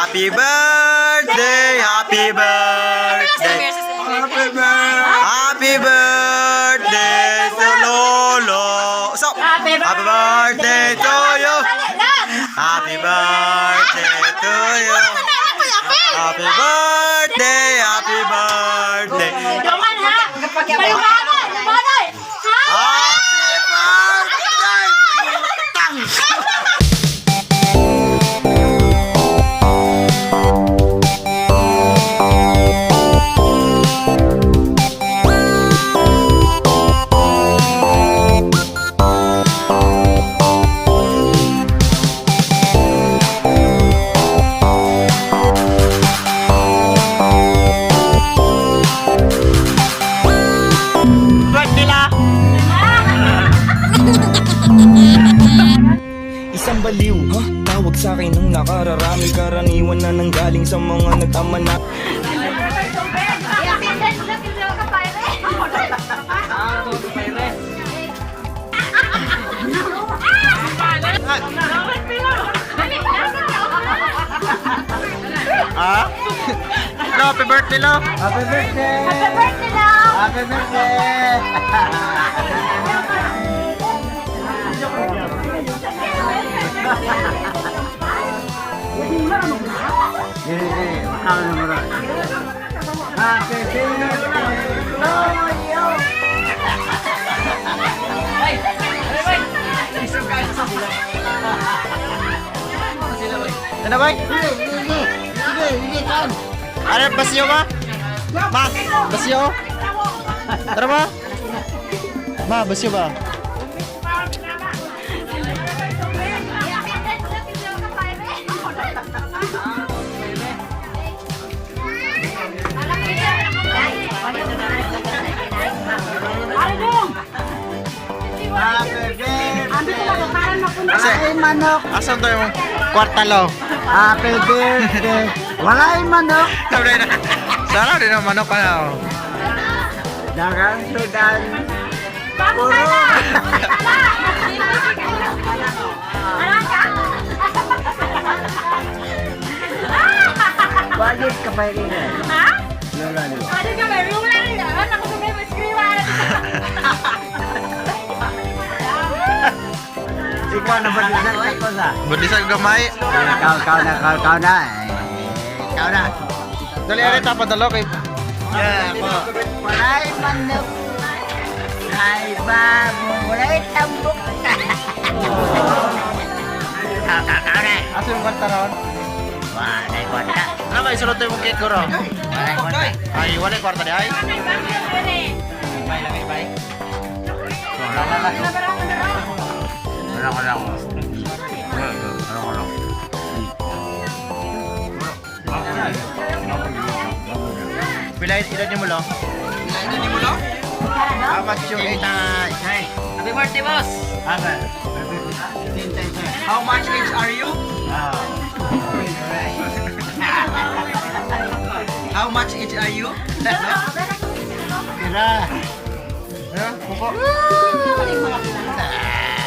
Happy birthday, happy birthday. Happy birthday to Lolo. So, happy birthday to you. Happy birthday to you. Happy birthday, happy birthday. Jokan ha? Paliwanag! Paliwanag! Happy birthday! Isang baliw, ha? Tawag sa akin ng nakararami. Karaniwan na nanggaling sa mga nagtama na. Ah? Lo, happy birthday, Lo. Happy birthday, love! Happy birthday. Ano ba? Ano, basyo ba? Ma, basyo? Tara ba? Ma, basyo ba? Kasi, Manok! asan to yung kwartalo? Happy birthday! Wala yung manok! Sarap din ang manok ka na. Dagang sudan! Puro! Bakit ka pa rin eh? Ha? Lola niyo. Ano ka ba? Rula rin yan. Ako sa may maskriwan. Ikaw na balisan ka ko sa? Budisag gamay. Ikaw na. Ikaw na. Dali ari tapad dalo kay. Yeah, po. Walay manok. Ay babo, walay tambok. Ikaw na. Aso yung kwarta ron? Walay kwarta. Ano ba isulot yung cake ko ron? Walay kwarta. Ay, wala yung kwarta di ay. Bye lang, bye. Wala. Pila edad niyo mo lo? Edad niyo mo lo? How much yung age? Happy birthday, boss! How much age are you? How much age are you? Tira! Buko.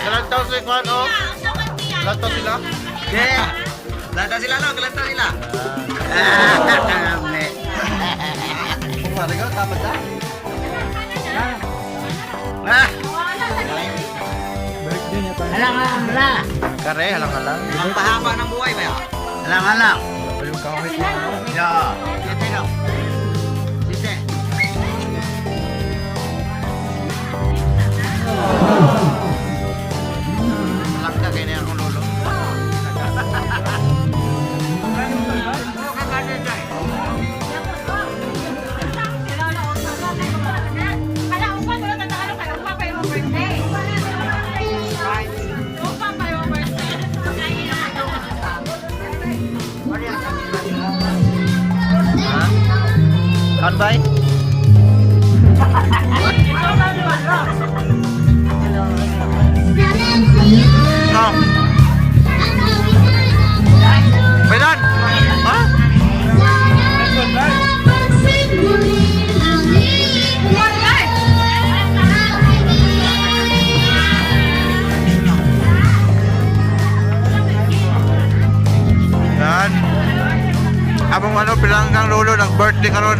Galantaw sila kwan o? Galantaw sila? Yeah! Galantaw sila lo, galantaw sila. Pare ka, dapat na? Halang-halang! Kare, halang-halang. Ang pahaba ng buhay ba yan? Halang-halang! Yung kahit mo. Yeah! Sinte no? Sinte! Langka kayo na yung lolo. Kanbay? No. Belan? Ha? Yan. Among ano, pilanggang lolo, nag-birthday karon.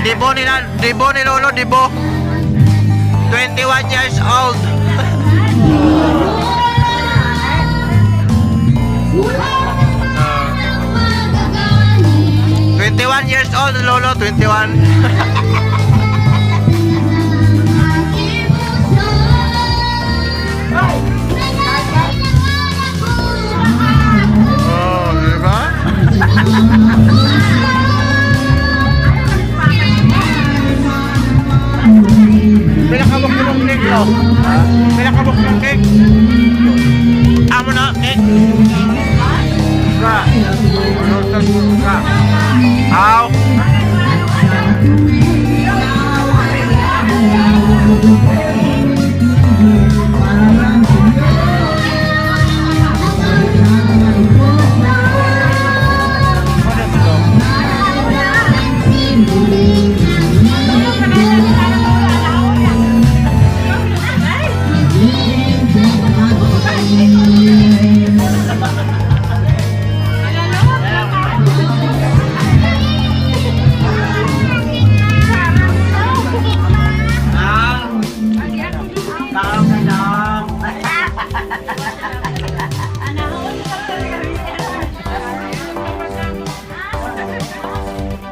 Dibo ni lolo, dibo. 21 years old. Uh, 21 years old, lolo, 21. Oh, diba? Pinakabok mo ng cake, no? Pinakabok ng cake. Amo na, cake. Ka. Ka. Aw.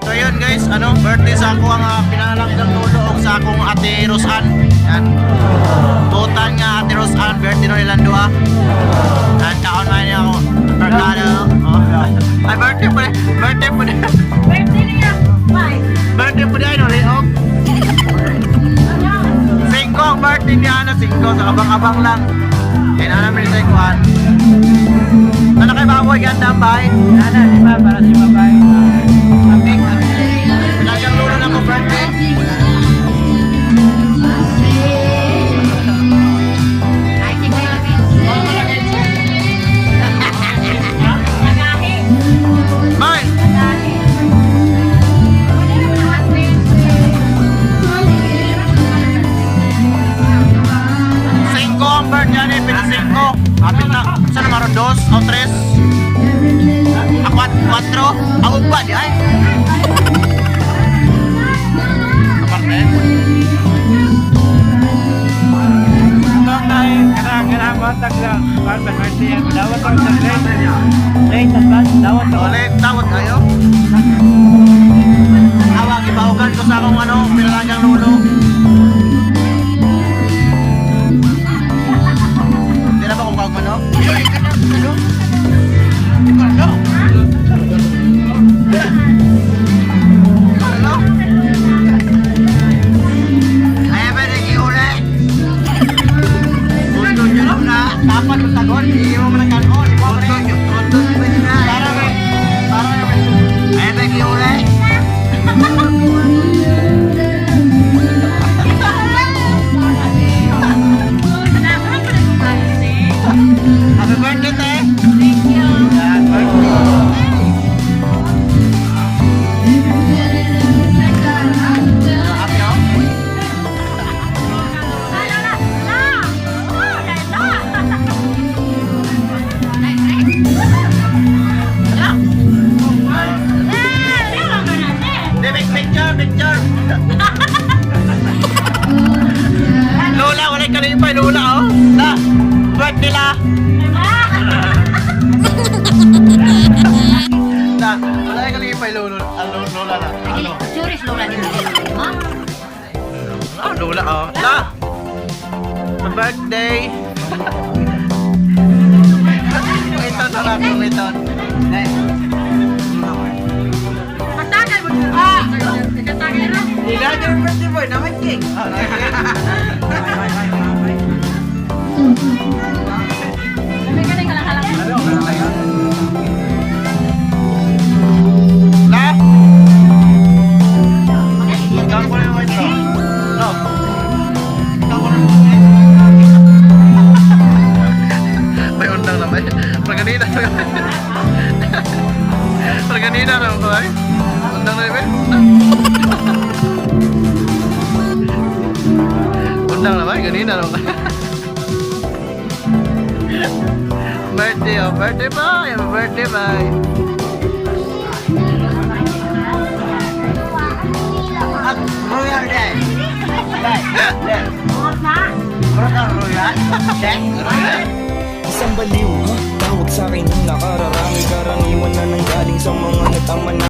So yun guys, ano, birthday sa ako ang pinalanggang lolo o sa akong ate Rosan. Yan. Tutan nga ate Rosan, birthday no nilang dua. Yan, kaon man niya ako. Birthday. Oh. Ay, birthday po din. Birthday po din. Birthday niya. Bye. Birthday po din, no, Leog. 5 ang birthday niya, ano, 5. So, abang-abang lang. Yan, ano, namin sa ikuan. Ano kay baboy, ganda ang bahay? Ano, di ba? Para sa babae. Aming. Pinagang lolo na ko birthday. Bye! 5 ang birthday niya, pinasingko. Kapit na, sa numero 2 o 3? 4? Ako ba di ay? Aparte? Kailangan kontak lang. Para sa birthday yan. Dawat ako sa late. Late ang ba? Dawat ako. Ulit, tawag kayo. Awag, ibahugan ko sa akong ano, pinalagang lolo. Hindi na ba kung kawag ano? Ano? Ano? Ano? Ay, ba nag-iuli? Gusto nyo lang na dapat yung tagon, hindi mo man ang kanon. Gusto nyo na. Para ay, ba nag-iuli? Happy birthday, te! Thank you. Yan, birthday. Happy, oh? Hindi, picture! Lola, wala kalipay, Lola, oh! Na! Birthday la! Na, wala kalipay, Lola, Lola na. Ano? Juris Lola din. Ha? Oh, Lola, oh. Na! Sa birthday! Ito na lang, ito. Patagal mo. Ah! Patagal na. Ilan yung birthday boy? Naman cake. May galing ka lang halang. Na? Ikaw ko naman ito. No? Ikaw ko naman ito. May undang naman. Pagkanina naman. Pagkanina naman ko ay. Undang naman. Undang naman. Ganina naman. Birthday, oh. Birthday boy. Happy birthday boy. Oras na. Bro, karo yan? Check. Isang baliw, tawag sa akin ng nakararami. Karaniwan na nanggaling sa mga natama na